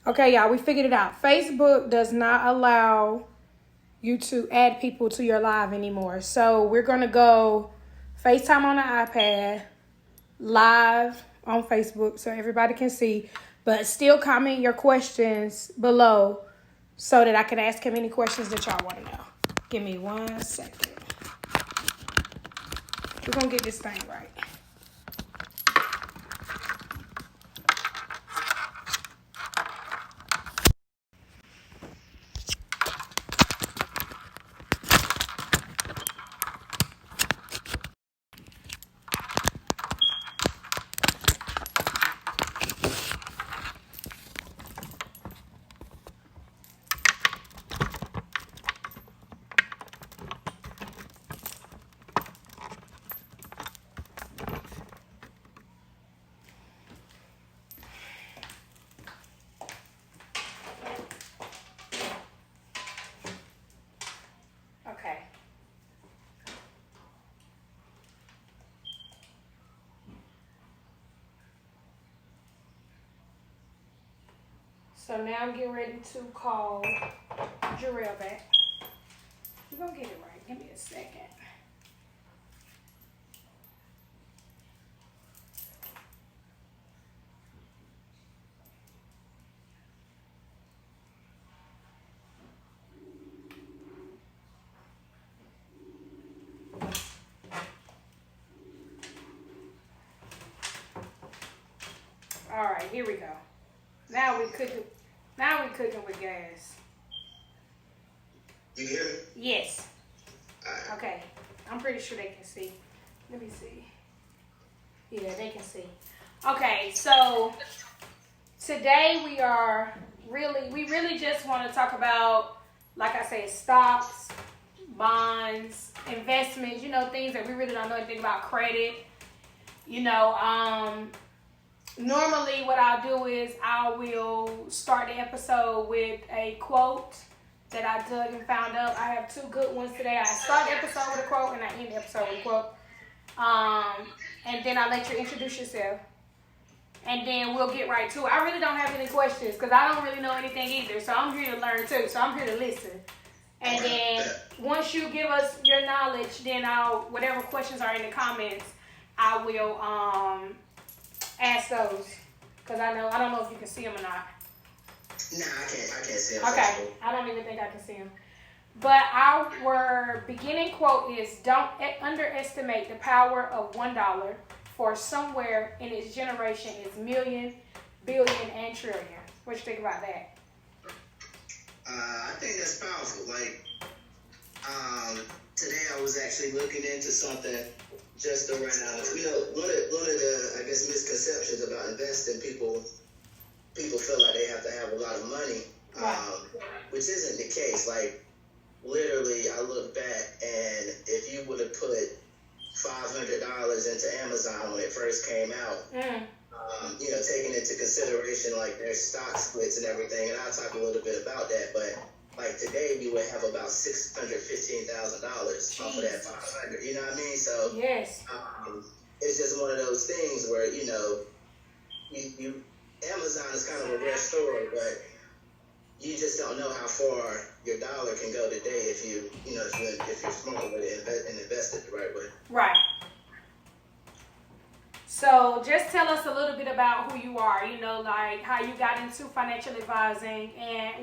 Okay, y'all, we figured it out. Facebook does not allow you to add people to your live anymore. So we're going to go FaceTime on the iPad, live on Facebook so everybody can see. But still comment your questions below so that I can ask him any questions that y'all want to know. Give me 1 second. We're going to get this thing right. Okay. So now I'm getting ready to call Jarell back. We're going to get it right. Give me a second. All right, here we go. Now we cooking with gas. You hear me? Yes. All right. Okay. I'm pretty sure they can see. Let me see. Yeah, they can see. Okay, so today we really just want to talk about, like I said, stocks, bonds, investments, things that we really don't know anything about, credit. Normally what I'll do is I will start the episode with a quote that I dug and found up. I have 2 good ones today. I start the episode with a quote and I end the episode with a quote. And then I'll let you introduce yourself. And then we'll get right to it. I really don't have any questions because I don't really know anything either. So I'm here to learn too. So I'm here to listen. And then once you give us your knowledge, then whatever questions are in the comments, I will ask those. Because I don't know if you can see them or not. Nah, I can't see them. Okay, I don't even think I can see them. But our beginning quote is, don't underestimate the power of $1, for somewhere in its generation is million, billion, and trillion. What you think about that? I think that's powerful. Like, today I was actually looking into something just around, one of the, I guess, misconceptions about investing. People feel like they have to have a lot of money, which isn't the case. Like, literally, I look back, and if you would have put $500 into Amazon when it first came out, taking into consideration like their stock splits and everything, and I'll talk a little bit about that, but like today we would have about $615,000 off of that 500. You know what I mean? So yes, it's just one of those things where Amazon is kind of a rare story, but you just don't know how far your dollar can go today if you're smart with it and invest it the right way. Right. So just tell us a little bit about who you are, like how you got into financial advising and,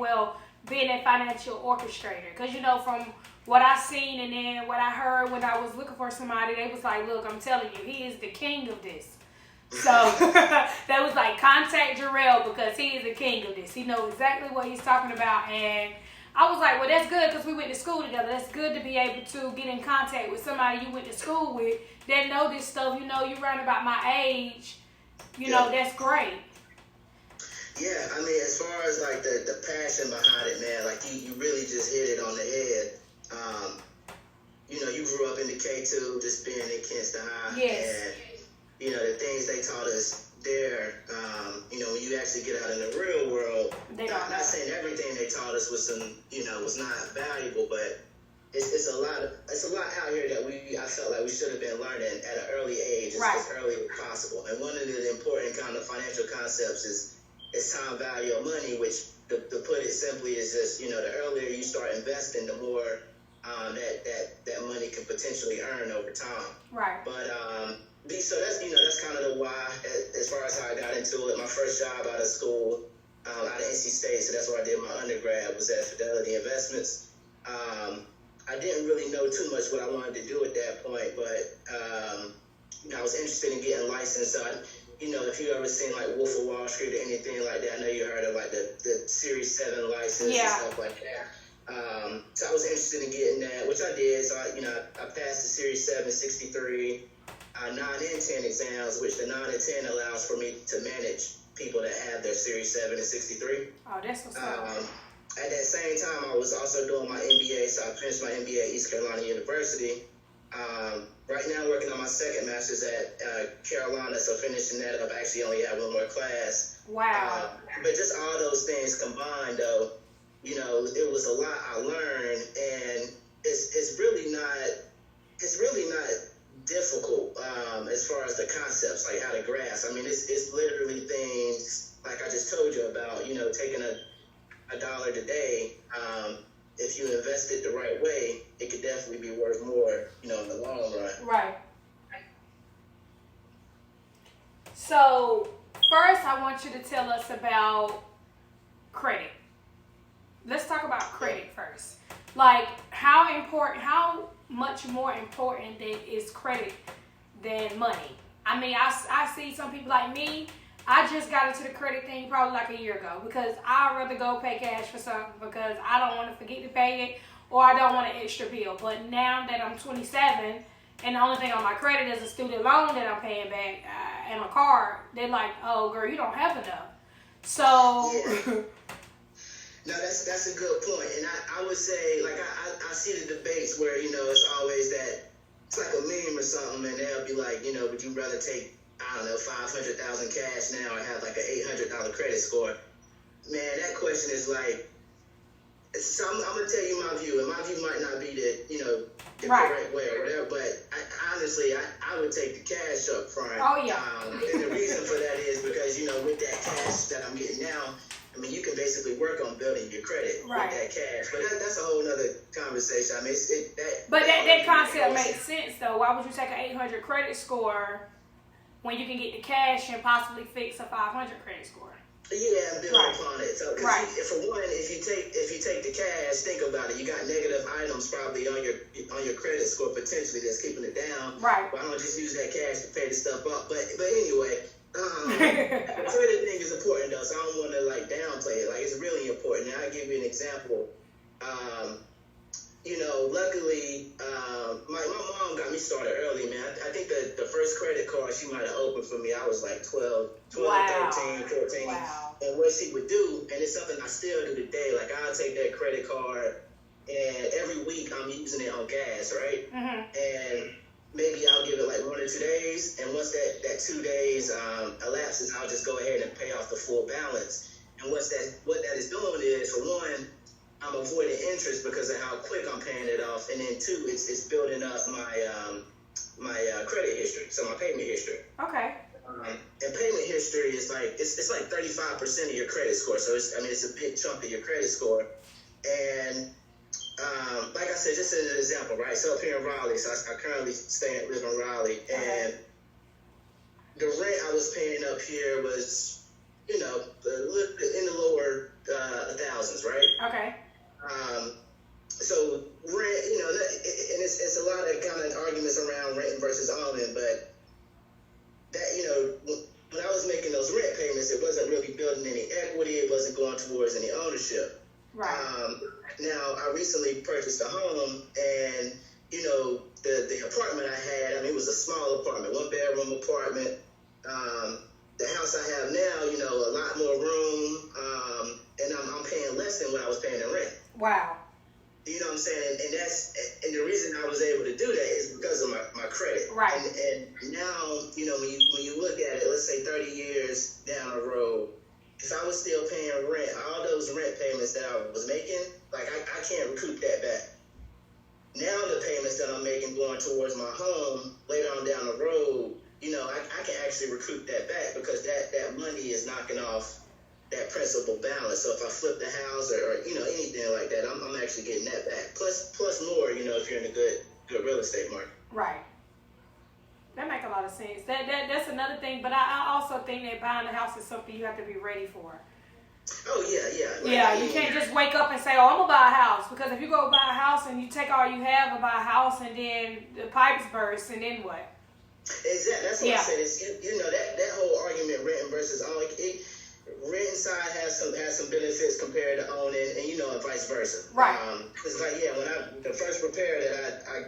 being a financial orchestrator. Because, from what I seen and then what I heard when I was looking for somebody, they was like, look, I'm telling you, he is the king of this. So they was like, contact Jarell because he is the king of this. He knows exactly what he's talking about. And I was like, well, that's good because we went to school together. That's good to be able to get in contact with somebody you went to school with that know this stuff. You around about my age. That's great. Yeah, I mean, as far as like the passion behind it, man, like you really just hit it on the head. You grew up in the K2, just being in Kinston High. Yes. And, the things they taught us there, when you actually get out in the real world, I'm not saying everything they taught us was was not valuable, but it's a lot out here that I felt like we should have been learning at an early age, as early as possible. And one of the important kind of financial concepts is it's time value of money, which to put it simply is just, the earlier you start investing, the more that money can potentially earn over time. Right. But so that's kind of the why as far as how I got into it. My first job out of school, out of NC State, so that's where I did my undergrad, was at Fidelity Investments. I didn't really know too much what I wanted to do at that point, but I was interested in getting licensed. So if you ever seen like Wolf of Wall Street or anything like that, I know you heard of like the Series 7 license and stuff like that. So I was interested in getting that, which I did. So I passed the Series 7, 63, 9 and 10 exams, which the 9 and 10 allows for me to manage people that have their Series 7 and 63. Oh, that's what's up. At that same time, I was also doing my MBA, so I finished my MBA at East Carolina University. Right now, working on my second master's at Carolina, so finishing that up. I actually only have one more class. Wow. But just all those things combined, though, it was a lot I learned, and it's really not difficult as far as the concepts, like how to grasp. I mean, it's literally things like I just told you about, taking a dollar today. If you invest it the right way, it could definitely be worth more, in the long run. Right. So, first, I want you to tell us about credit. Let's talk about credit first. Like, how much more important is credit than money? I mean, I see some people like me. I just got into the credit thing probably like a year ago because I'd rather go pay cash for something because I don't want to forget to pay it or I don't want an extra bill. But now that I'm 27 and the only thing on my credit is a student loan that I'm paying back and a car, they're like, oh, girl, you don't have enough. So... Yeah. No, that's a good point. And I would say, like, I see the debates where, it's always that, it's like a meme or something, and they'll be like, would you rather take, I don't know, $500,000 cash now or have like an $800 credit score? Man, that question is like, so I'm going to tell you my view, and my view might not be the correct way or whatever, but honestly, I would take the cash up front. Oh, yeah. And the reason for that is because, with that cash that I'm getting now, I mean, you can basically work on building your credit with that cash. But that's a whole other conversation. I mean, that concept makes sense, though. Why would you take an 800 credit score when you can get the cash and possibly fix a 500 credit score? Yeah, and build upon it. So, for one, if you take the cash, think about it. You got negative items probably on your credit score potentially that's keeping it down. Right. Why don't just use that cash to pay the stuff up? But anyway. The credit thing is important though, so I don't want to like downplay it. Like it's really important. And I'll give you an example. Luckily, my mom got me started early, man. I think the first credit card she might have opened for me, I was like 12, 13, 14. Wow. And what she would do, and it's something I still do today, like I'll take that credit card and every week I'm using it on gas, right? Mm-hmm. And maybe I'll give it like 1 or 2 days, and once that 2 days elapses, I'll just go ahead and pay off the full balance. And what that is doing is, for one, I'm avoiding interest because of how quick I'm paying it off, and then two, it's building up my credit history, so my payment history. Okay. And payment history is like it's like 35% of your credit score, so it's a big chunk of your credit score, and like I said, just as an example, right? So up here in Raleigh, so I currently live in Raleigh, and the rent I was paying up here was, in the lower thousands, right? Okay. So rent, and it's a lot of kind of arguments around rent versus owning, but that, when I was making those rent payments, it wasn't really building any equity. It wasn't going towards any ownership. Right. Now, I recently purchased a home, and, the apartment I had, it was a small apartment, 1-bedroom apartment. The house I have now, a lot more room, and I'm paying less than what I was paying in rent. Wow. You know what I'm saying? And the reason I was able to do that is because of my credit. Right. And now, when you look at it, let's say 30 years down the road, if I was still paying rent, all those rent payments that I was making, like I can't recoup that back. Now the payments that I'm making going towards my home later on down the road, I can actually recoup that back because that money is knocking off that principal balance. So if I flip the house or anything like that, I'm actually getting that back. Plus more, if you're in a good real estate market. Right. That makes a lot of sense. That's another thing, but I also think that buying a house is something you have to be ready for. Oh yeah. You can't just wake up and say, "Oh, I'm gonna buy a house," because if you go buy a house and you take all you have and buy a house and then the pipes burst, and then what? Exactly. That's what I said. It's, that whole argument, renting versus owning. Renting side has some benefits compared to owning, and vice versa. Right. It's like when the first repair that I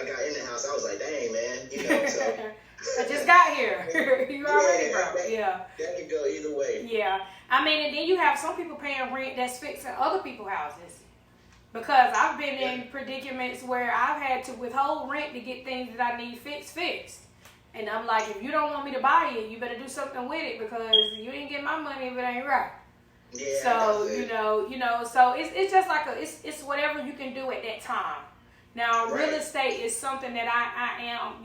got in the house, I was like, dang man, so. I just got here. You already broke. That could go either way. Yeah. I mean, and then you have some people paying rent that's fixing other people's houses. Because I've been in predicaments where I've had to withhold rent to get things that I need fixed. And I'm like, if you don't want me to buy it, you better do something with it because you ain't get my money if it ain't right. Yeah. So, so it's just like it's whatever you can do at that time. Now, real estate is something that I am,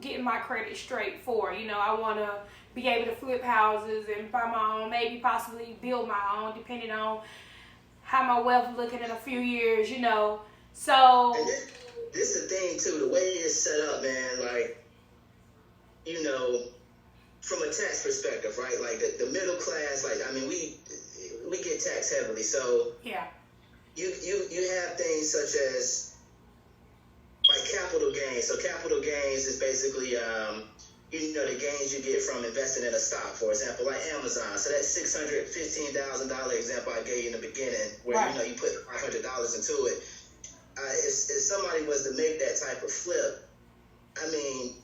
getting my credit straight for. I want to be able to flip houses and buy my own, maybe possibly build my own, depending on how my wealth looking in a few years, So. And this is the thing, too, the way it's set up, man, like, from a tax perspective, right? Like the middle class, we get taxed heavily. So yeah, you have things such as like capital gains. So capital gains is basically the gains you get from investing in a stock, for example, like Amazon. So that $615,000 example I gave you in the beginning, where you put $500 into it. If somebody was to make that type of flip, I mean,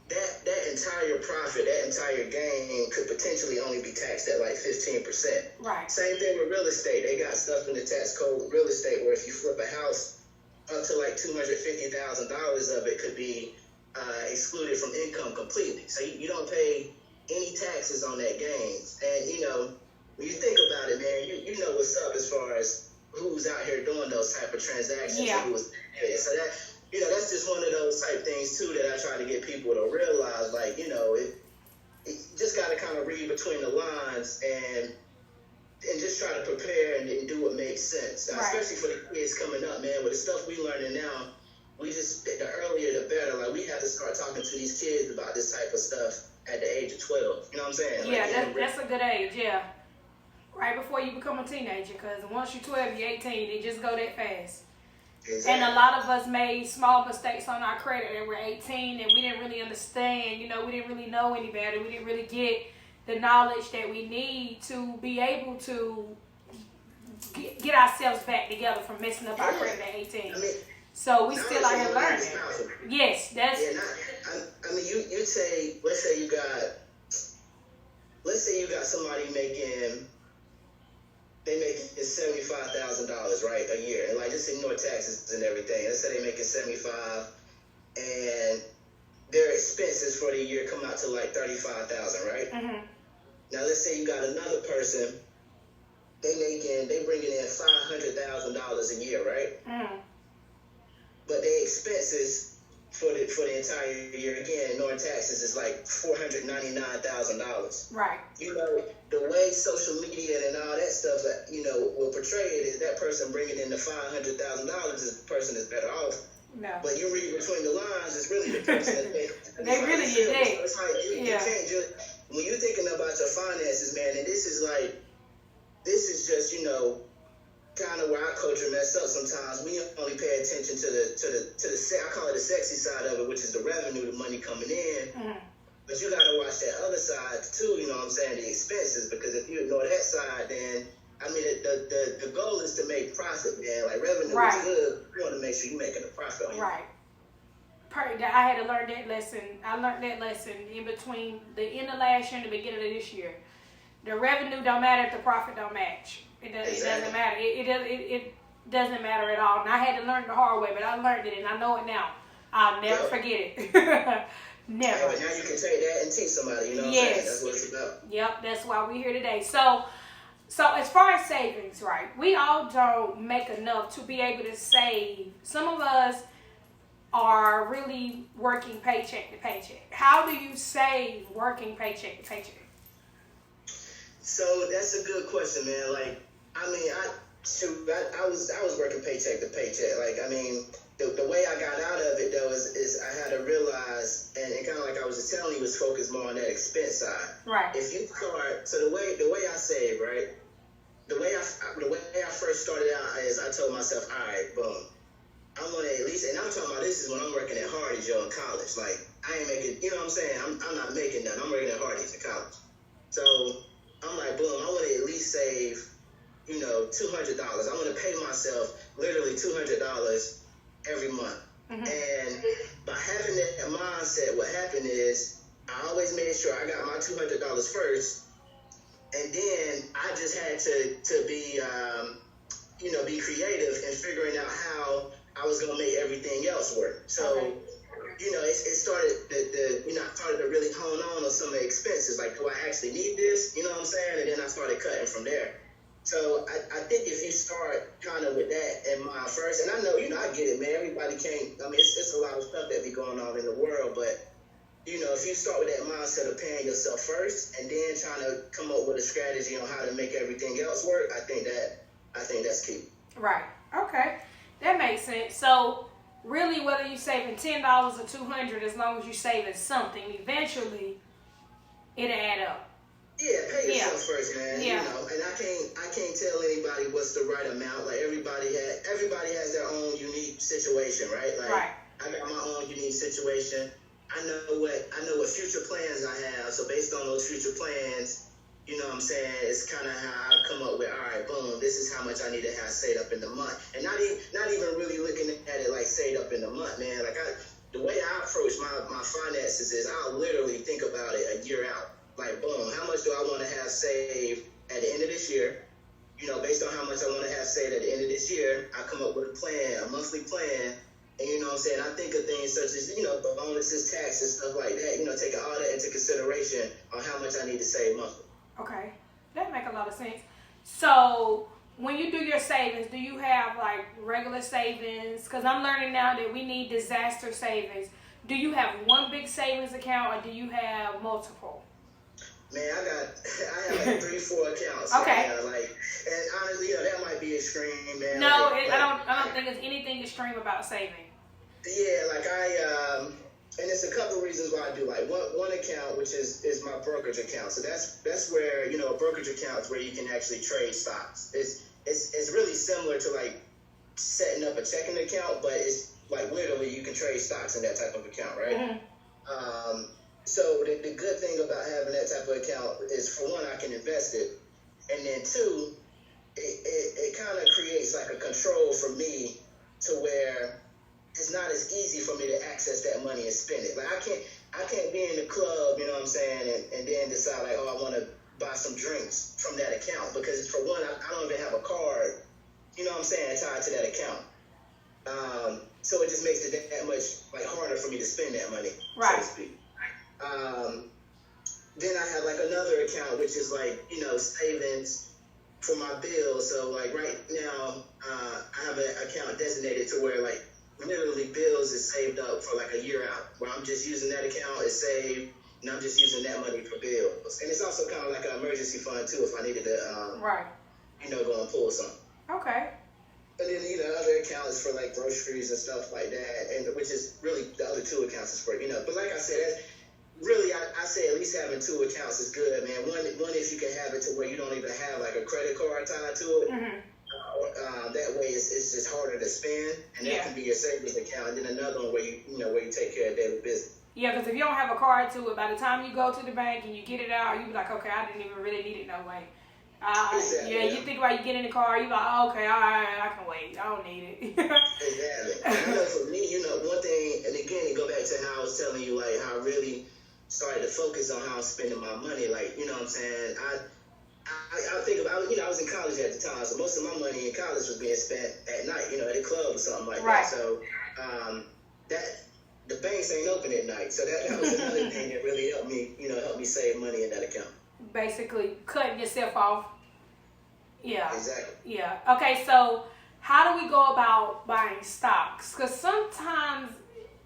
that entire profit, that entire gain could potentially only be taxed at like 15%. Right. Same thing with real estate. They got stuff in the tax code with real estate where if you flip a house, up to like $250,000 of it could be excluded from income completely. So you don't pay any taxes on that gains. And when you think about it, man, you know what's up as far as who's out here doing those type of transactions. Yeah. So that. That's just one of those type things, too, that I try to get people to realize, like, it just got to kind of read between the lines and just try to prepare and do what makes sense. Right. Especially for the kids coming up, man, with the stuff we learning now, the earlier the better. Like, we have to start talking to these kids about this type of stuff at the age of 12. You know what I'm saying? Yeah, that's a good age, yeah. Right before you become a teenager, because once you're 12, you're 18, it just go that fast. Exactly. And a lot of us made small mistakes on our credit and we're 18 and we didn't really understand, we didn't really know any better. We didn't really get the knowledge that we need to be able to get ourselves back together from messing up our credit at 18. So we still out here learning. Yes, that's... Yeah, you'd say, let's say you got somebody making $75,000, right, a year, and like just ignore taxes and everything. Let's say they making 75, and their expenses for the year come out to like 35,000, right? Mm-hmm. Now let's say you got another person, they bringing in $500,000 a year, right? Mm-hmm. But their expenses for the entire year, again, ignoring taxes, is like $499,000. Right. The way social media and all that stuff, will portray it is that person bringing in the $500,000 is the person that's better off. No. But you read between the lines, it's really the person that's they really get that. So it's like you can't just, when you're thinking about your finances, man, and this is just, kind of where our culture messed up sometimes. We only pay attention to the I call it the sexy side of it, which is the revenue, the money coming in. Mm-hmm. But you got to watch that other side too, the expenses, because if you ignore that side, then, the goal is to make profit, man. Like, revenue is good. You want to make sure you're making a profit on it. Right. I had to learn that lesson. I learned that lesson in between the end of last year and the beginning of this year. The revenue don't matter if the profit don't match. It doesn't matter. It doesn't matter at all. And I had to learn it the hard way, but I learned it and I know it now. I'll never forget it. Never. But now you can take that and teach somebody, what I'm saying? That's what it's about. Yep, that's why we're here today. So as far as savings, right, we all don't make enough to be able to save. Some of us are really working paycheck to paycheck. How do you save working paycheck to paycheck? So that's a good question, man. Like, I mean, I was working paycheck to paycheck. Like, I mean, the way I got out of it though is I had to realize, and kind of like I was just telling you, was focused more on that expense side. Right. If you start, so the way I save, right? The way I first started out is I told myself, all right, boom, I want to at least, and I'm talking about this is when I'm working at Hardee's, yo, in college. Like, I ain't making, you know what I'm saying? I'm not making that. I'm working at Hardee's in college. So I'm like, boom, I want to at least save, $200. I want to pay myself literally $200 every month. Mm-hmm. And by having that mindset, what happened is I always made sure I got my $200 first. And then I just had to be, be creative in figuring out how I was going to make everything else work. So, okay. It started, I started to really hone on some of the expenses. Like, do I actually need this? You know what I'm saying? And then I started cutting from there. So I think if you start kind of with that in mind first, and I know, I get it, man. Everybody can't, it's a lot of stuff that be going on in the world, but if you start with that mindset of paying yourself first and then trying to come up with a strategy on how to make everything else work, I think that's key. Right. Okay. That makes sense. So really, whether you're saving $10 or $200, as long as you're saving something, eventually it'll add up. Yeah, pay yourself first, man. Yeah. And I can't tell anybody what's the right amount. Like everybody has their own unique situation, right? Like right. I got my own unique situation. I know what future plans I have. So based on those future plans, you know what I'm saying, it's kind of how I come up with, all right, boom, this is how much I need to have saved up in the month. And not even really looking at it like saved up in the month, man. Like the way I approach my finances is I'll literally think about it a year out. Like, boom, how much do I want to have saved at the end of this year? Based on how much I want to have saved at the end of this year, I come up with a plan, a monthly plan. And you know what I'm saying? I think of things such as, bonuses, taxes, stuff like that. Taking all that into consideration on how much I need to save monthly. Okay. That makes a lot of sense. So when you do your savings, do you have like regular savings? Because I'm learning now that we need disaster savings. Do you have one big savings account or do you have multiple? Man, I have like 3-4 accounts. Okay. And honestly, that might be extreme, man. No, I don't think there's anything extreme about saving. Yeah, and it's a couple of reasons why I do. Like one account, which is my brokerage account. So that's where a brokerage account is where you can actually trade stocks. It's really similar to like setting up a checking account, but it's like literally you can trade stocks in that type of account, right? Mm-hmm. So the good thing about having that type of account is, for one, I can invest it, and then two, it kind of creates like a control for me to where it's not as easy for me to access that money and spend it. Like I can't be in the club, you know what I'm saying, and then decide like, oh, I want to buy some drinks from that account, because for one, I don't even have a card, you know what I'm saying, tied to that account. So it just makes it that much like harder for me to spend that money, right. so to speak. Then I have like another account, which is like, savings for my bills. So like right now, I have an account designated to where like literally bills is saved up for like a year out, where I'm just using that account, it's saved, and I'm just using that money for bills. And it's also kind of like an emergency fund too, if I needed to, right. Go and pull something. Okay. And then, other accounts for like groceries and stuff like that, and which is really the other two accounts is for, but like I said, really, I say at least having 2 accounts is good, man. One, if you can have it to where you don't even have like a credit card tied to it. Mm-hmm. That way, it's just harder to spend, and that can be your savings account. And then another one where you take care of daily business. Yeah, because if you don't have a card to it, by the time you go to the bank and you get it out, you be like, okay, I didn't even really need it no way. Exactly, yeah, you think about you get in the car, you like, oh, okay, all right, I can wait. I don't need it. Exactly. And I know for me, one thing, and again, to go back to how I was telling you, like how I really started to focus on how I'm spending my money. Like, you know what I'm saying? I think about, I was in college at the time, so most of my money in college was being spent at night, at a club or something like right. that. So the banks ain't open at night. So that was another thing that really helped me save money in that account. Basically cutting yourself off. Yeah. Exactly. Yeah. Okay, so how do we go about buying stocks? Because sometimes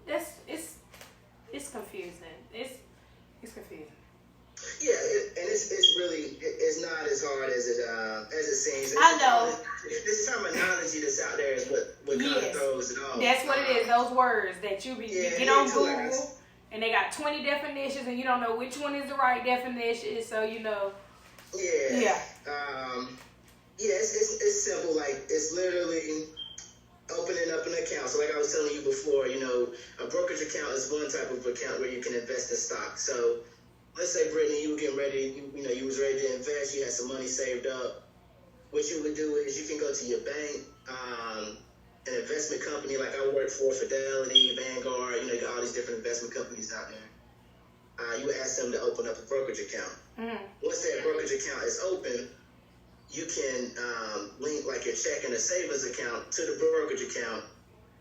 it's confusing. It's confusing. Yeah, and it's it's not as hard as it seems. I know. This terminology that's out there is what kind of throws it off. That's what it is. Those words that you get on Google, and they got 20 definitions, and you don't know which one is the right definition. So you know. Yeah. It's simple. Like, it's literally opening up an account. So like I was telling you before, you know, a brokerage account is one type of account where you can invest in stock. So let's say, Brittany, you were getting ready, you was ready to invest, you had some money saved up. What you would do is you can go to your bank, an investment company like I work for, Fidelity, Vanguard, you got all these different investment companies out there. You would ask them to open up a brokerage account. Mm-hmm. Once that brokerage account is open, you can link like your checking or savings account to the brokerage account,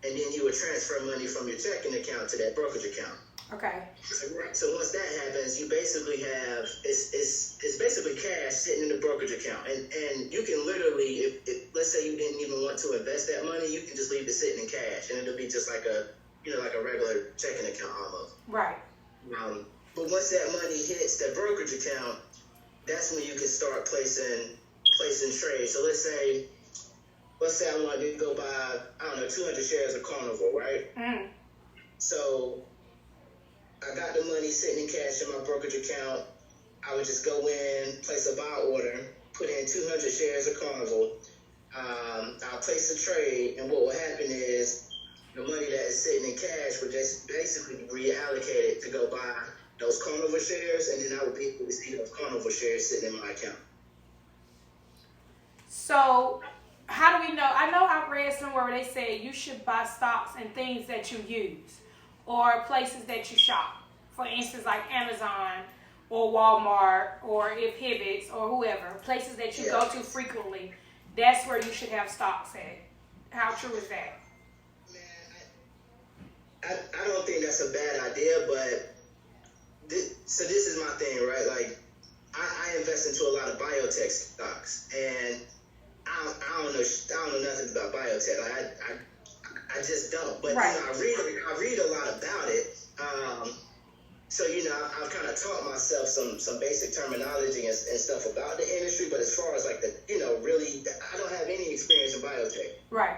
and then you would transfer money from your checking account to that brokerage account. Okay. So once that happens, you basically have it's basically cash sitting in the brokerage account, and you can literally, if let's say you didn't even want to invest that money, you can just leave it sitting in cash, and it'll be just like a like a regular checking account almost. Right. But once that money hits that brokerage account, that's when you can start placing trades. So let's say I wanted to go buy 200 shares of Carnival, right? Mm. So I got the money sitting in cash in my brokerage account. I would just go in, place a buy order, put in 200 shares of Carnival. I'll place a trade, and what will happen is the money that is sitting in cash would just basically be reallocated to go buy those Carnival shares, and then I would be able to see those Carnival shares sitting in my account. So, how do we know? I know I've read somewhere where they say you should buy stocks and things that you use or places that you shop. For instance, like Amazon or Walmart or if Hibbets or whoever, places that you go to frequently. That's where you should have stocks at. How true is that? Man, I don't think that's a bad idea, but this is my thing, right? Like, I invest into a lot of biotech stocks, and I don't know nothing about biotech. Like, I just don't. But right. I read a lot about it. So I've kind of taught myself some basic terminology and stuff about the industry. But as far as like really, I don't have any experience in biotech. Right.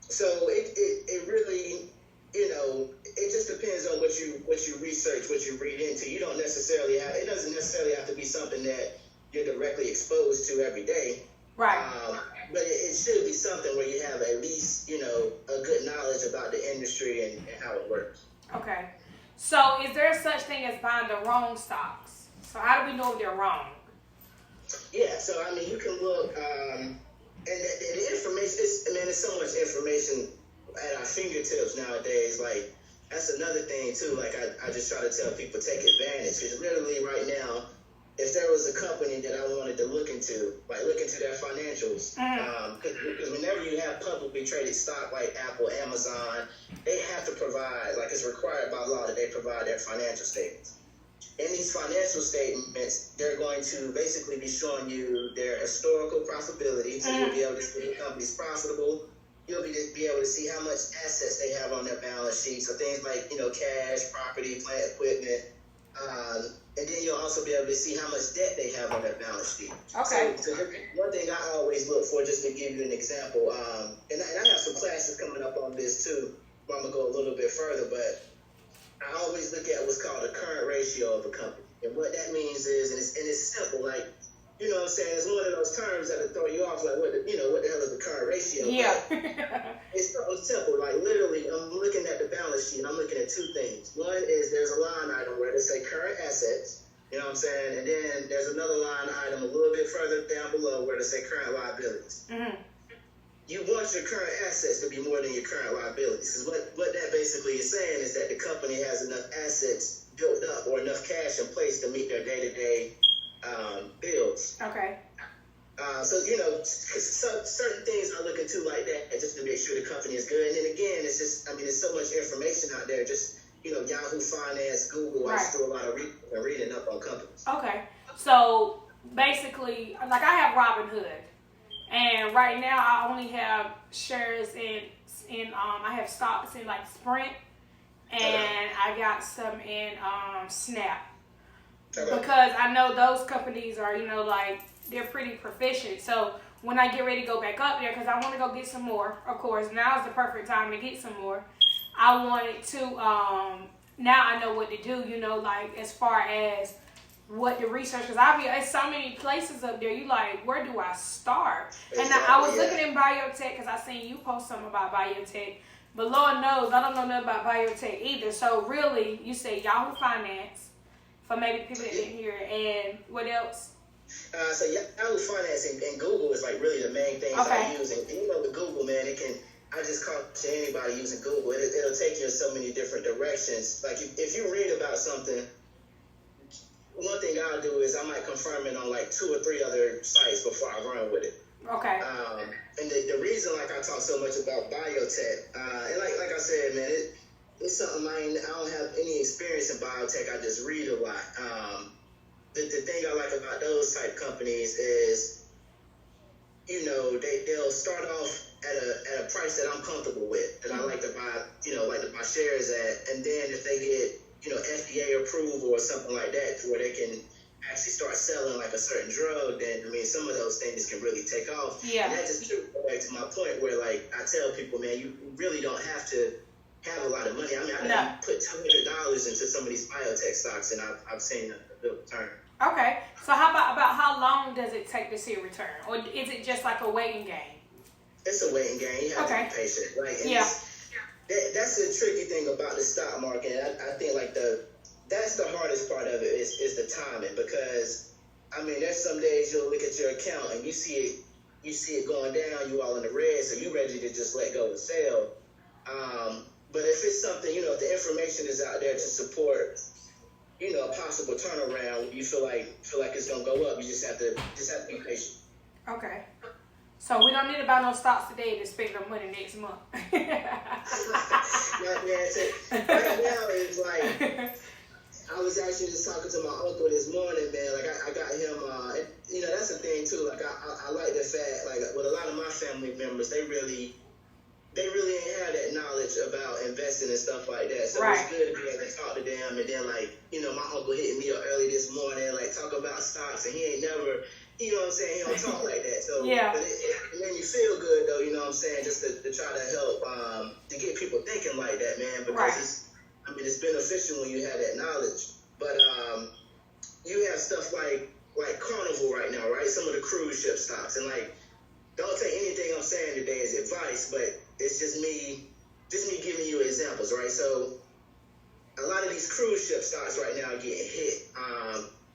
So it really, it just depends on what you research, what you read into. You don't necessarily have. It doesn't necessarily have to be something that you're directly exposed to every day. Right. But it should be something where you have at least, a good knowledge about the industry and how it works. Okay. So is there such thing as buying the wrong stocks? So how do we know if they're wrong? Yeah, so you can look, and the information, there's so much information at our fingertips nowadays. Like, that's another thing too. Like, I just try to tell people, take advantage. Because literally right now, if there was a company that I wanted to look into their financials, because whenever you have publicly traded stock like Apple, Amazon, they have to provide, like it's required by law that they provide their financial statements. In these financial statements, they're going to basically be showing you their historical profitability, so you'll be able to see the company's profitable. You'll be able to see how much assets they have on their balance sheet, so things like cash, property, plant, equipment. And then you'll also be able to see how much debt they have on their balance sheet. Okay. So one thing I always look for, just to give you an example, and I have some classes coming up on this too, where I'm going to go a little bit further, but I always look at what's called a current ratio of a company. And what that means is, and it's simple, like, you know what I'm saying, it's one of those terms that'll throw you off, like, what the hell is the current ratio? Yeah. It's so simple, like, literally, I'm looking at the balance sheet, and I'm looking at two things. One is there's a line item where they say current assets, you know what I'm saying, and then there's another line item a little bit further down below where they say current liabilities. Mm-hmm. You want your current assets to be more than your current liabilities. Because what that basically is saying is that the company has enough assets built up or enough cash in place to meet their day-to-day bills. Okay. So, certain things I look into like that just to make sure the company is good. And then again, it's just, there's so much information out there. Just, Yahoo Finance, Google, right. I just do a lot of reading up on companies. Okay. So, basically, like I have Robinhood. And right now, I only have shares in I have stocks in like Sprint, and I got some in Snap. Because I know those companies are, like, they're pretty proficient. So when I get ready to go back up there, because I want to go get some more, of course, now is the perfect time to get some more. I wanted to, now I know what to do, like, as far as what the research, because it's so many places up there, you like, where do I start? And I was looking in biotech, because I seen you post something about biotech, but Lord knows, I don't know nothing about biotech either. So really, you say Yahoo Finance, for maybe people that didn't hear it, and what else? So Yahoo Finance and Google is like really the main things I use. And with Google, man, I just caution anybody using Google. It'll take you in so many different directions. Like if you read about something, one thing I'll do is I might confirm it on like 2 or 3 other sites before I run with it. Okay. And the reason, like, I talk so much about biotech, and like I said, man, it's something I don't have any experience in biotech. I just read a lot. The thing I like about those type companies is, they'll start off at a price that I'm comfortable with, that I like to buy shares at, and then if they get FDA approval or something like that, where they can actually start selling like a certain drug, then some of those things can really take off. Yeah. And that just goes back to my point where, like, I tell people, man, you really don't have to have a lot of money. I put $200 into some of these biotech stocks, and I've seen a good return. Okay, so how about how long does it take to see a return, or is it just like a waiting game? It's a waiting game. You have to be patient, right? And that's the tricky thing about the stock market. I think like that's the hardest part of it is the timing, because there's some days you'll look at your account and you see it going down, you all in the red, so you ready to just let go and sell. But if it's something, if the information is out there to support, a possible turnaround, you feel like it's gonna go up, you just have to be patient. Okay. So we don't need to buy no stocks today to spend our money next month. Right now it's like, I was actually just talking to my uncle this morning, man. Like I got him, that's the thing too. Like I like the fact, like with a lot of my family members, they really ain't have that knowledge about investing and stuff like that. So It's good to be able to talk to them. And then my uncle hitting me up early this morning, like talk about stocks, and he ain't never, he don't talk like that. So but it made me feel good though, just to try to help to get people thinking like that, man, because it's beneficial when you have that knowledge. But you have stuff like Carnival right now, right? Some of the cruise ship stocks, and don't take anything I'm saying today as advice, but it's just me giving you examples, right? So a lot of these cruise ship stocks right now are getting hit.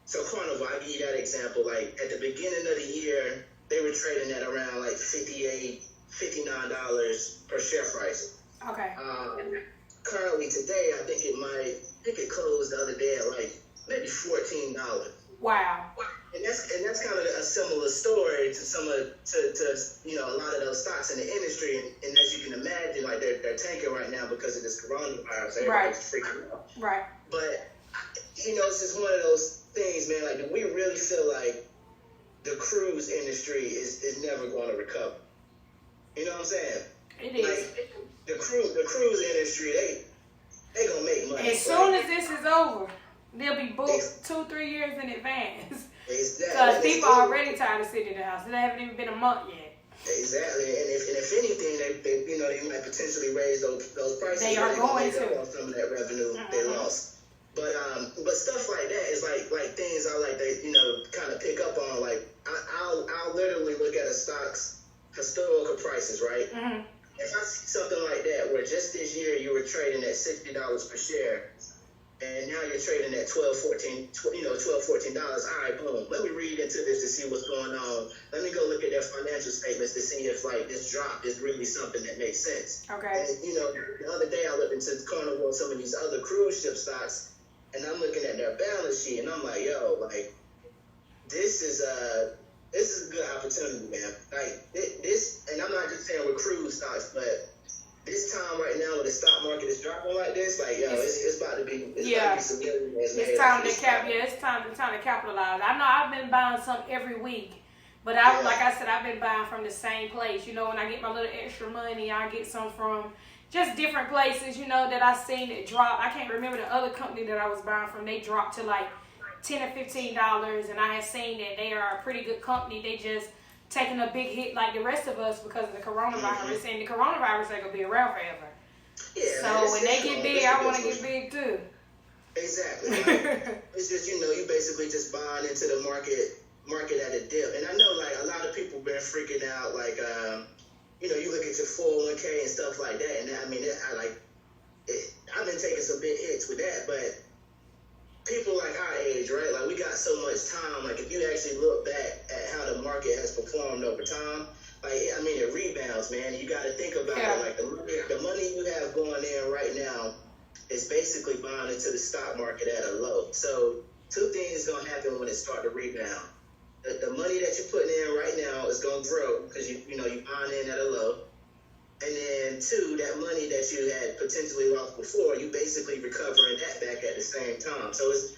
So Carnival, I'll give you that example. Like at the beginning of the year, they were trading at around like $58, $59 per share price. Okay. Currently today, I think it closed the other day at like maybe $14. Wow. And that's kind of a similar story to some of a lot of those stocks in the industry. And as you can imagine, like they're tanking right now because of this coronavirus. Everybody's freaking out. Right. But it's just one of those things, man. Like, do we really feel like the cruise industry is never going to recover? You know what I'm saying? It is. Like, the cruise industry, they gonna make money. As soon as this is over, they'll be booked 2-3 years in advance. Exactly. Because people are already tired of sitting in the house. They haven't even been a month yet. Exactly. And if anything, they might potentially raise those prices. They are going to. On some of that revenue they lost. But stuff like that is like things I like to kind of pick up on. Like I'll literally look at a stock's historical prices, right? Mm-hmm. If I see something like that, where just this year you were trading at $60 per share, and now you're trading at $12, $14, $14. All right, boom. Let me read into this to see what's going on. Let me go look at their financial statements to see if this drop is really something that makes sense. Okay. And the other day I looked into Carnival and some of these other cruise ship stocks, and I'm looking at their balance sheet, and I'm like, this is a good opportunity, man. Like this, and I'm not just saying with cruise stocks, but this time right now when the stock market is dropping like this, it's about to be some millionaires. It's time to capitalize. I know I've been buying some every week, but like I said, I've been buying from the same place. When I get my little extra money, I get some from just different places, that I seen it drop. I can't remember the other company that I was buying from. They dropped to like $10 or $15, and I had seen that they are a pretty good company. They just taking a big hit like the rest of us because of the coronavirus, and the coronavirus ain't gonna be around forever. Yeah, so man, when they get big, I want to get big too. Exactly. Like, it's just, you basically just buying into the market at a dip. And I know, like, a lot of people been freaking out, like, you look at your 401k and stuff like that, and I mean, I've been taking some big hits with that, but people like our age, right, like, we got so much time. Like, if you actually look back at how the market has performed over time, like, I mean, it rebounds, man. You got to think about it. Like, the money you have going in right now is basically buying into the stock market at a low. So two things going to happen when it start to rebound. The money that you're putting in right now is going to grow because you're buying in at a low. And then two, that money that you had potentially lost before, you basically recovering that back at the same time. So it's,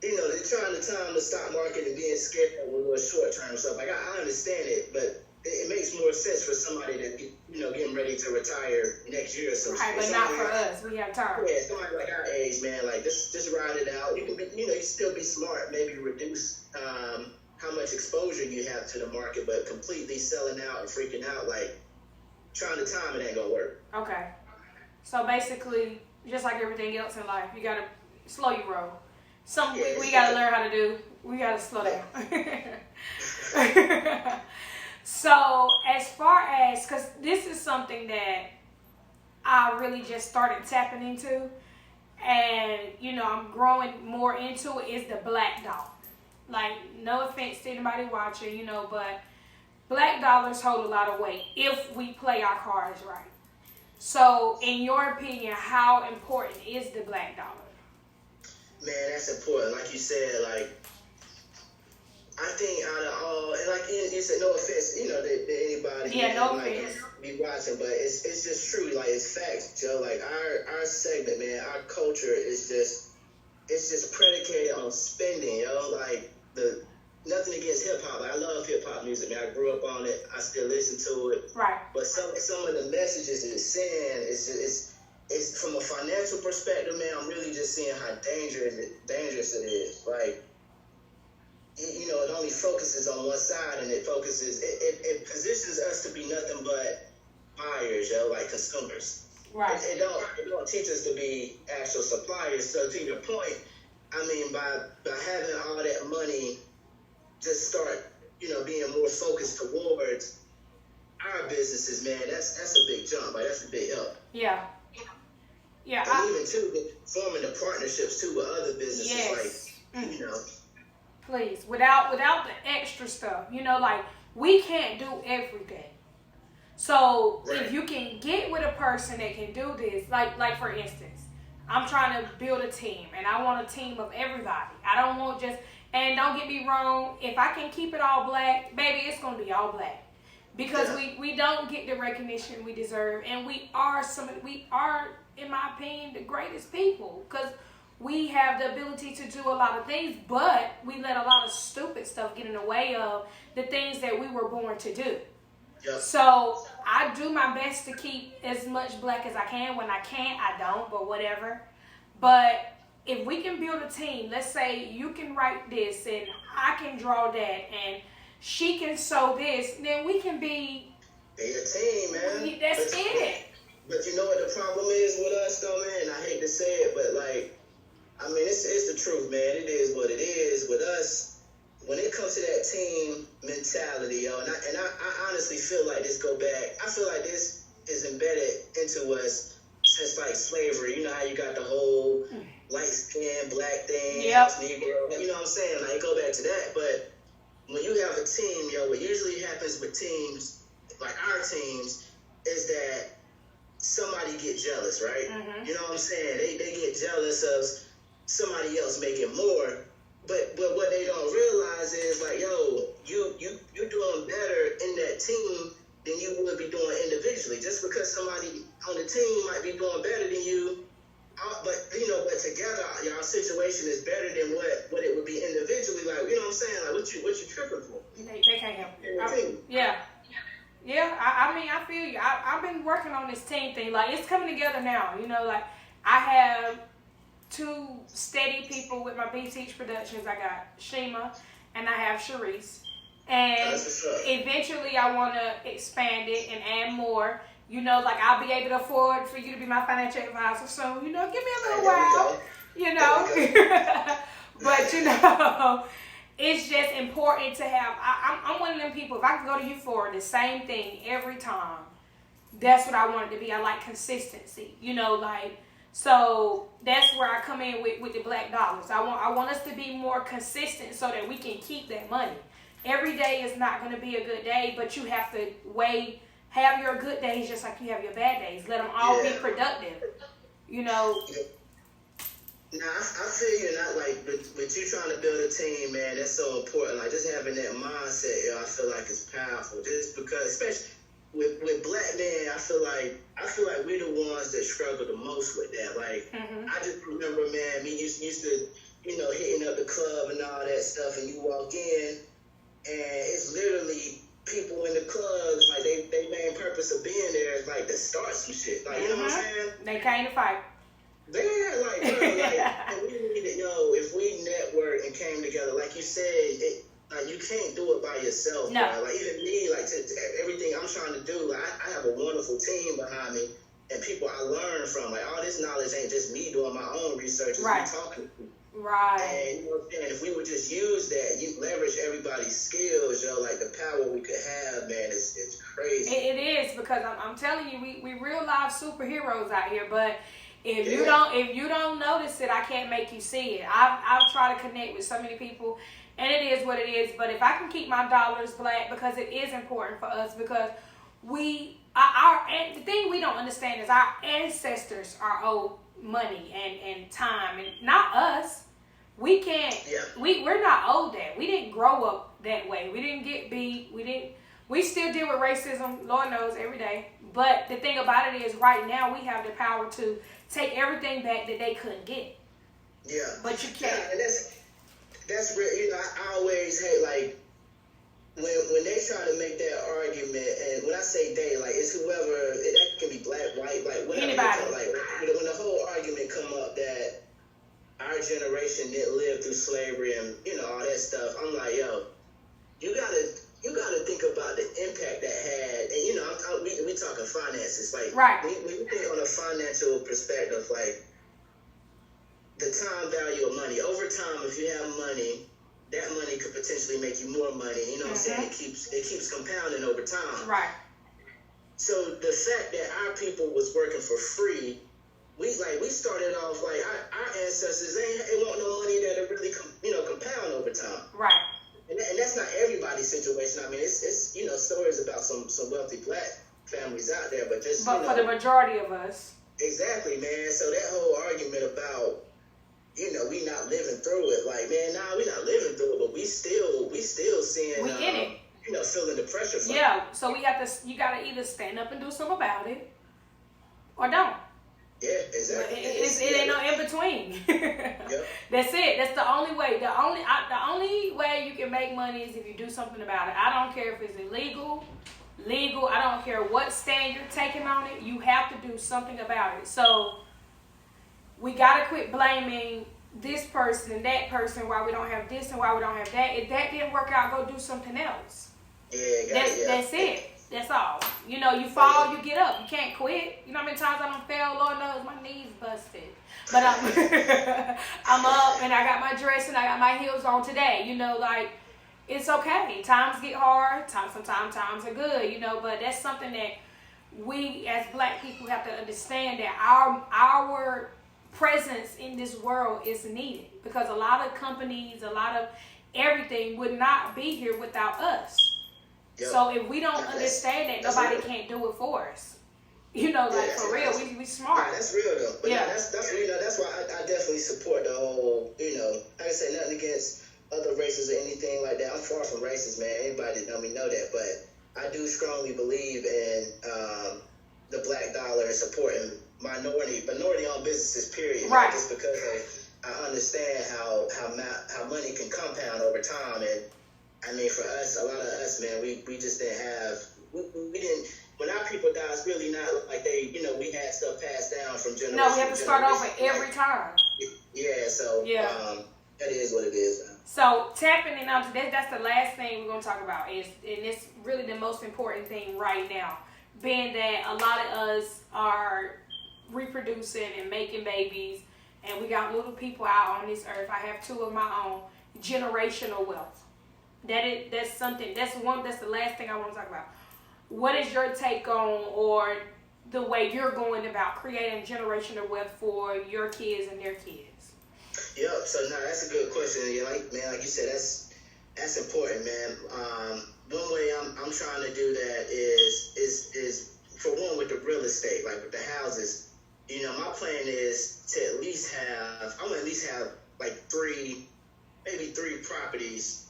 they're trying to time the stock market and being scared with a little short-term stuff. Like, I understand it, but it makes more sense for somebody that getting ready to retire next year or something. Right, but not for us. We have time. Yeah, somebody like our age, man. Like, just ride it out. You can be, you still be smart. Maybe reduce how much exposure you have to the market, but completely selling out and freaking out, like, trying to time it ain't gonna work. Okay. So basically, just like everything else in life, you gotta slow your roll. We gotta learn how to do. We gotta slow down. So as far as, because this is something that I really just started tapping into, and I'm growing more into it, is the black dollar. Like, no offense to anybody watching, but black dollars hold a lot of weight if we play our cards right. So in your opinion, how important is the black dollar? Man, that's important. Like you said, like, I think out of all, and like, it's no offense, to anybody. Yeah, no offense. Be watching, but it's just true. Like, it's facts, Joe. Like, our segment, man, our culture is just predicated on spending, Like, nothing against hip hop. Like, I love hip hop music, man. I grew up on it. I still listen to it. Right. But some of the messages it's saying, it's from a financial perspective, man. I'm really just seeing how dangerous it is. Like, it only focuses on one side, and it positions us to be nothing but buyers, like consumers. Right. It don't teach us to be actual suppliers. So to your point, I mean, by having all that money, just start, being more focused towards our businesses, man. That's a big jump. Like, that's a big help. Yeah. Yeah. And even too, forming the partnerships too with other businesses, yes. like, Please, without the extra stuff, like, we can't do everything. So right. If you can get with a person that can do this, like for instance, I'm trying to build a team, and I want a team of everybody. I don't want just, and don't get me wrong, if I can keep it all black, baby, it's gonna be all black, because we don't get the recognition we deserve, and we are, in my opinion, the greatest people, because we have the ability to do a lot of things, but we let a lot of stupid stuff get in the way of the things that we were born to do. Yep. So I do my best to keep as much black as I can. When I can't, I don't, but whatever. But if we can build a team, let's say you can write this and I can draw that and she can sew this, then we can be a team, man. That's it. But you know what the problem is with us, though, man? I hate to say it, but, like, I mean, it's the truth, man. It is what it is. With us, when it comes to that team mentality, and I honestly feel like this go back. I feel like this is embedded into us since, like, slavery. You know how you got the whole light skin, black thing, Negro. You know what I'm saying? Like, go back to that. But when you have a team, what usually happens with teams, like our teams, is that somebody get jealous, right? Mm-hmm. You know what I'm saying? They get jealous of somebody else making more. But what they don't realize is, like, you're doing better in that team than you would be doing individually. Just because somebody on the team might be doing better than you, but together y'all situation is better than what it would be individually. Like, you know what I'm saying? Like, what you tripping for? They can't help it. Yeah. I mean, I feel you. I've been working on this team thing. Like, it's coming together now. Like, I have two steady people with my B-Teach Productions. I got Shima and I have Sharice. And eventually I want to expand it and add more. You know, like I'll be able to afford for you to be my financial advisor soon. You know, give me a little while. You know. But, you know, it's just important to have. I'm one of them people. If I can go to you for the same thing every time, that's what I want it to be. I like consistency. You know, like, so that's where I come in with the black dollars. I want us to be more consistent so that we can keep that money. Every day is not going to be a good day, but you have to have your good days just like you have your bad days. Let them all be productive, you know. Nah, I feel you, not like, but you trying to build a team, man, that's so important. Like, just having that mindset, I feel like it's powerful. Just because, especially with black men, I feel like we're the ones that struggle the most with that. Like, I just remember, man, me used to, you know, hitting up the club and all that stuff, and you walk in, and it's literally people in the clubs, like, they main purpose of being there is, like, to start some shit. Like, you know what I'm saying? They came to fight. Yeah, like, bro, like, and we need to know if we network and came together, like you said, like, you can't do it by yourself, no. Bro. Like, even me, like, to everything I'm trying to do, like, I have a wonderful team behind me and people I learn from. Like, all this knowledge ain't just me doing my own research, it's me talking to people. Right. And you know what I'm saying? If we would just use that, you leverage everybody's skills, like the power we could have, man, it's crazy. It is, because I'm telling you, we real life superheroes out here, but if you don't notice it, I can't make you see it. I've tried to connect with so many people, and it is what it is. But if I can keep my dollars black, because it is important for us, because the thing we don't understand is our ancestors are owed money and time, and not us. We can't. Yeah. We're not owed that. We didn't grow up that way. We didn't get beat. We still deal with racism, Lord knows, every day. But the thing about it is, right now we have the power to take everything back that they couldn't get. Yeah. But you can't. Yeah, and that's real. You know, I always hate, like, when they try to make that argument, and when I say they, like, it's whoever, that can be black, white, like, whatever. Anybody. Like, when the whole argument come up that our generation didn't live through slavery and, you know, all that stuff, I'm like, yo, you gotta think about the impact that had, and, you know, we talking finances, like, right. When you think on a financial perspective, like, the time value of money, over time, if you have money, that money could potentially make you more money, you know what I'm saying? It keeps compounding over time. Right. So the fact that our people was working for free, we started off like our ancestors ain't want no money that really compound over time. Right. And that's not everybody's situation. I mean, it's you know, stories about some wealthy black families out there, but for the majority of us. Exactly, man. So that whole argument about, you know, we not living through it, like, man, nah, we not living through it, but we still seeing, we in it. You know, feeling the pressure from it. So you gotta either stand up and do something about it, or don't. Yeah, exactly. It ain't no in between. Yep. That's it. That's the only way. The only way you can make money is if you do something about it. I don't care if it's illegal, legal. I don't care what stand you're taking on it. You have to do something about it. So we gotta quit blaming this person and that person why we don't have this and why we don't have that. If that didn't work out, go do something else. Yeah, that's it. That's all. You know, you fall, you get up. You can't quit. You know how many times I don't fail? Lord knows my knees busted. But I'm up and I got my dress and I got my heels on today. You know, like, it's okay. Times get hard. Sometimes times are good, you know. But that's something that we as black people have to understand, that our presence in this world is needed. Because a lot of companies, a lot of everything would not be here without us. Yep. So if we don't understand that, nobody can't do it for us. You know, like, for real, we smart. Yeah, that's real though. But that's you know, that's why I definitely support the whole, you know, like I say, nothing against other races or anything like that. I'm far from racist, man. Anybody that know me know that. But I do strongly believe in the black dollar and supporting minority-owned businesses, period. Right. Just because I understand how money can compound over time. And I mean, for us, a lot of us, man, we just didn't have, we didn't, when our people died, it's really not like they, you know, we had stuff passed down from generation to generation. No, we have to start over every time. Yeah, so that is what it is, man. So tapping in onto that's the last thing we're gonna talk about and it's really the most important thing right now. Being that a lot of us are reproducing and making babies and we got little people out on this earth. I have 2 of my own. Generational wealth. That's the last thing I want to talk about. What is your take on or the way you're going about creating generational wealth for your kids and their kids? Yep. So no, that's a good question. Like you said, that's important, man. One way I'm trying to do that is for one with the real estate, like with the houses. My plan is to at least have like 3 properties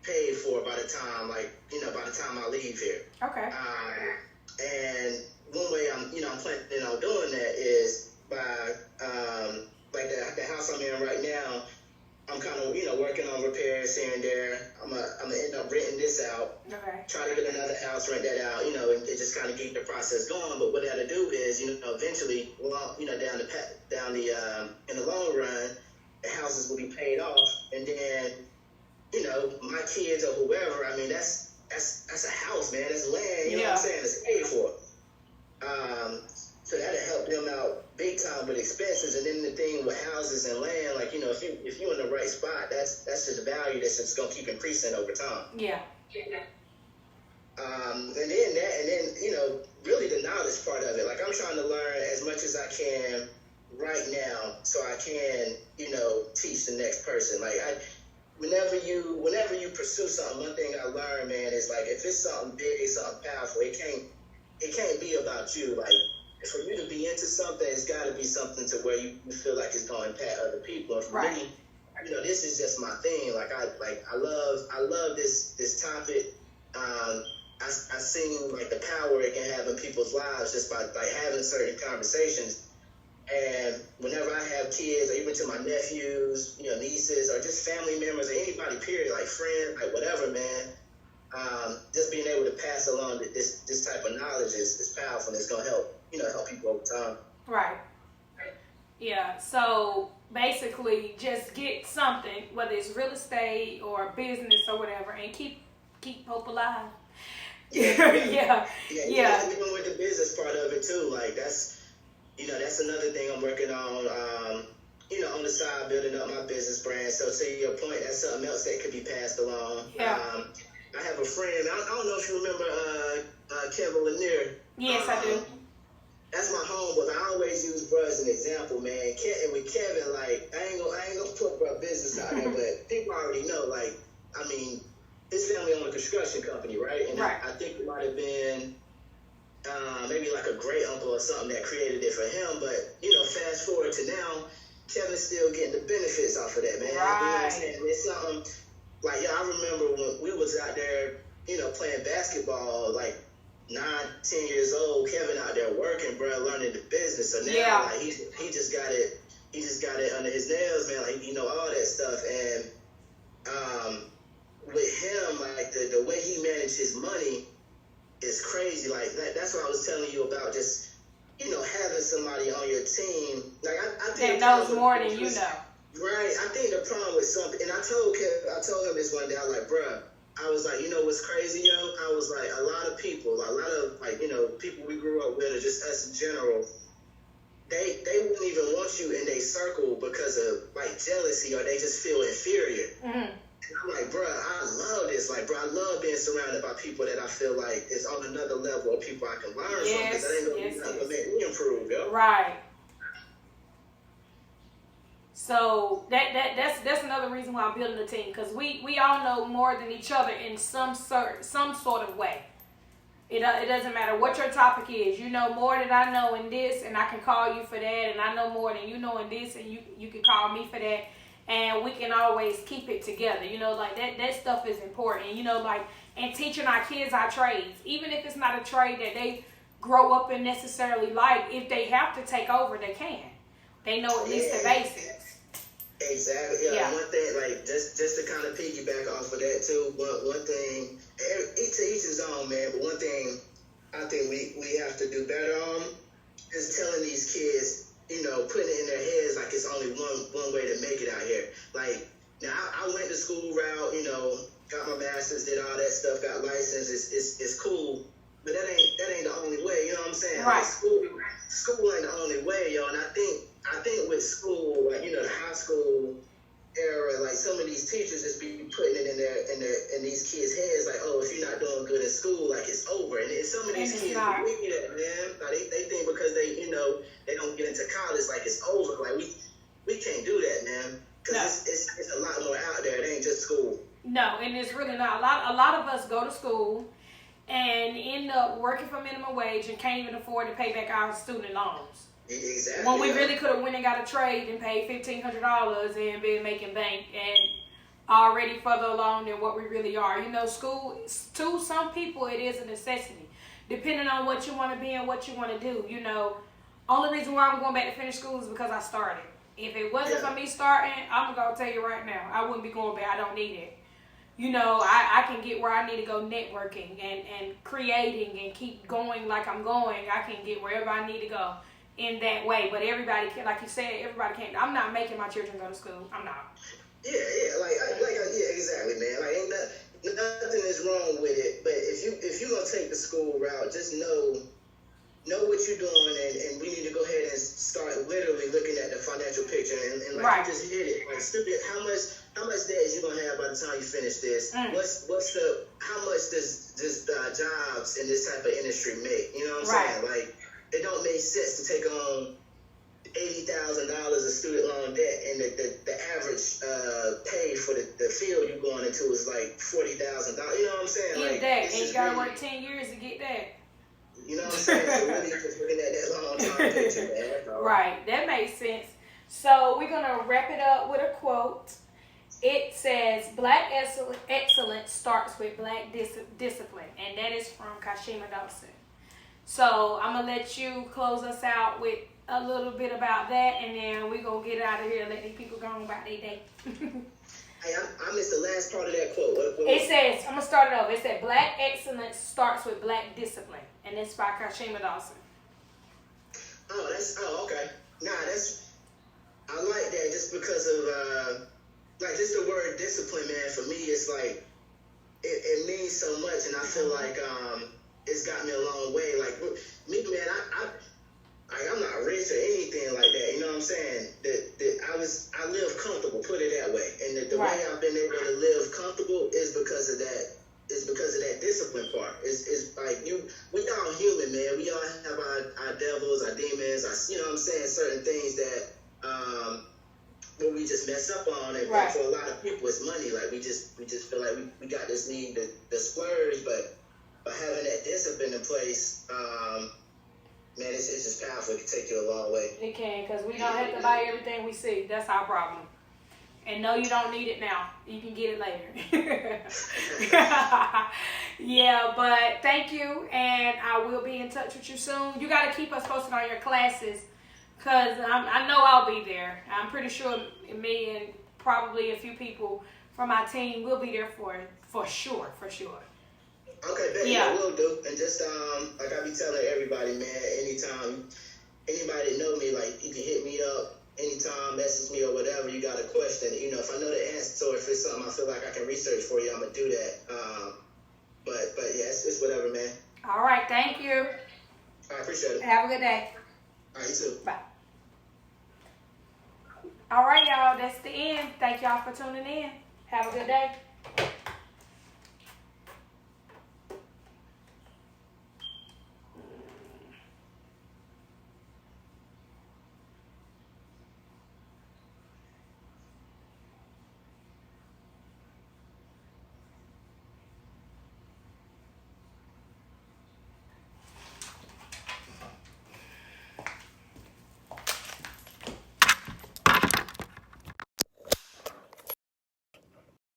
paid for by the time I leave here. Okay. And one way I'm planning on doing that is by like the house I'm in right now. I'm kind of working on repairs here and there. I'm gonna end up renting this out. Okay. Try to get another house, rent that out. And just kind of keep the process going. But what I gotta do is eventually, down the in the long run, the houses will be paid off, and then my kids or whoever. I mean that's a house, man. That's land. You know what I'm saying? It's paid for. So that'll help them out big time with expenses. And then the thing with houses and land, like if you're in the right spot, that's just a value that's just gonna keep increasing over time. Yeah. And then really the knowledge part of it. Like I'm trying to learn as much as I can right now, so I can teach the next person. Like whenever you pursue something, one thing I learned, man, is like if it's something big, something powerful, it can't be about you. Like for you to be into something, it's got to be something to where you feel like it's going to impact other people. And for me, this is just my thing. I love this topic. I seen like the power it can have in people's lives just by like having certain conversations. And whenever I have kids, or even to my nephews, nieces, or just family members, or anybody, period, like friends, like whatever, man, just being able to pass along this type of knowledge is powerful, and it's gonna help people over time. Right. Yeah. So basically, just get something, whether it's real estate or business or whatever, and keep hope alive. Yeah. Even with the business part of it too, like that's another thing I'm working on. On the side, building up my business brand. So to your point, that's something else that could be passed along. Yeah. I have a friend. I don't know if you remember Kevin Lanier. Yes, I do. That's my homeboy. I always use bro as an example, man. And with Kevin, like I ain't gonna put bro business out there, but people already know. Like, I mean, his family owned a construction company, right? And I think it might have been maybe like a great uncle or something that created it for him. But fast forward to now, Kevin's still getting the benefits off of that, man. Right. You know what I'm saying? It's something like I remember when we was out there, playing basketball, like 9, 10 years old, Kevin out there working, bro, learning the business. So now, like he just got it under his nails, man. Like all that stuff, and with him, like the way he managed his money is crazy. Like that's what I was telling you about. Just having somebody on your team, like I think that knows more than you know. Right. I think the problem with something, and I told him this one day. I was like, bruh, I was like, what's crazy, yo? I was like, a lot of people like, people we grew up with, or just us in general, they wouldn't even want you in their circle because of like jealousy, or they just feel inferior. Mm-hmm. And I'm like, bruh, I love this. Like, bruh, I love being surrounded by people that I feel like is on another level, of people I can learn from, because that ain't gonna make me improve, yo. Right. So that's another reason why I'm building a team, because we all know more than each other in some sort of way. It doesn't matter what your topic is. You know more than I know in this, and I can call you for that, and I know more than you know in this, and you can call me for that, and we can always keep it together. Like that stuff is important. And teaching our kids our trades, even if it's not a trade that they grow up and necessarily like, if they have to take over, they can. They know at least the basics. Exactly. Yeah. One thing, like just to kind of piggyback off of that too. One thing, each to each his own, man. But one thing I think we have to do better on is telling these kids putting it in their heads like it's only one way to make it out here. Like, now I went the school route, got my master's, did all that stuff, got licensed. It's cool, but that ain't the only way. You know what I'm saying? Right. Like, school ain't the only way, yo. And I think with school, like, the high school era, like, some of these teachers just be putting it in these kids' heads, like, oh, if you're not doing good in school, like, it's over. And some of these kids believe that, man. Like, they think because they don't get into college, like, it's over. Like, we can't do that, man. Because it's a lot more out there. It ain't just school. No, and it's really not. A lot of us go to school and end up working for minimum wage and can't even afford to pay back our student loans. Exactly. When we really could have went and got a trade and paid $1,500 and been making bank and already further along than what we really are. School, to some people, it is a necessity. Depending on what you want to be and what you want to do. Only reason why I'm going back to finish school is because I started. If it wasn't for me starting, I'm going to tell you right now, I wouldn't be going back. I don't need it. I can get where I need to go networking and creating and keep going like I'm going. I can get wherever I need to go in that way. But everybody can, like you said, everybody can't. I'm not making my children go to school. I'm not. Yeah, exactly, man. Like, ain't nothing is wrong with it. But if you're gonna take the school route, just know what you're doing, and we need to go ahead and start literally looking at the financial picture. And like, you just hit it. Like, stupid. How much debt is you gonna have by the time you finish this? How much does jobs in this type of industry make? You know what I'm saying? Like, it don't make sense to take on $80,000 of student loan debt, and the average pay for the field you're going into is like $40,000. You know what I'm saying? Get that, and you gotta work 10 years to get that. You know what I'm saying? So really just looking at that long-term picture, man. Right, that makes sense. So we're gonna wrap it up with a quote. It says, "Black excellence starts with black discipline," and that is from Kashima Dawson. So I'm gonna let you close us out with a little bit about that, and then we're gonna get out of here and let these people go on about their day. Hey, I missed the last part of that quote. What it says, I'm gonna start it over. It said, "Black excellence starts with black discipline," and it's by Kashima Dawson. Okay. I like that just because of just the word discipline, man. For me, it's like it means so much, and I feel like it's got me a long way. Like me, man, I'm not rich or anything like that. You know what I'm saying? I live comfortable. Put it that way. And the way I've been able to live comfortable is because of that. It's because of that discipline part. It's like we all human, man. We all have our devils, our demons. You know what I'm saying? Certain things that where we just mess up on, and for a lot of people, it's money. Like we just feel like we got this need to splurge, but by having that discipline in place, man, it's just powerful. It can take you a long way. It can, because we don't have to buy everything we see. That's our problem. And no, you don't need it now. You can get it later. Yeah, but thank you, and I will be in touch with you soon. You got to keep us posted on your classes, because I know I'll be there. I'm pretty sure me and probably a few people from my team will be there for sure. Okay, baby, yeah. I will do. And just like I be telling everybody, man, anytime anybody know me, like, you can hit me up anytime, message me or whatever. You got a question, if I know the answer, or if it's something I feel like I can research for you, I'm gonna do that. But yeah, it's whatever, man. All right, thank you. I appreciate it. Have a good day. All right, you too. Bye. All right, y'all, that's the end. Thank y'all for tuning in. Have a good day.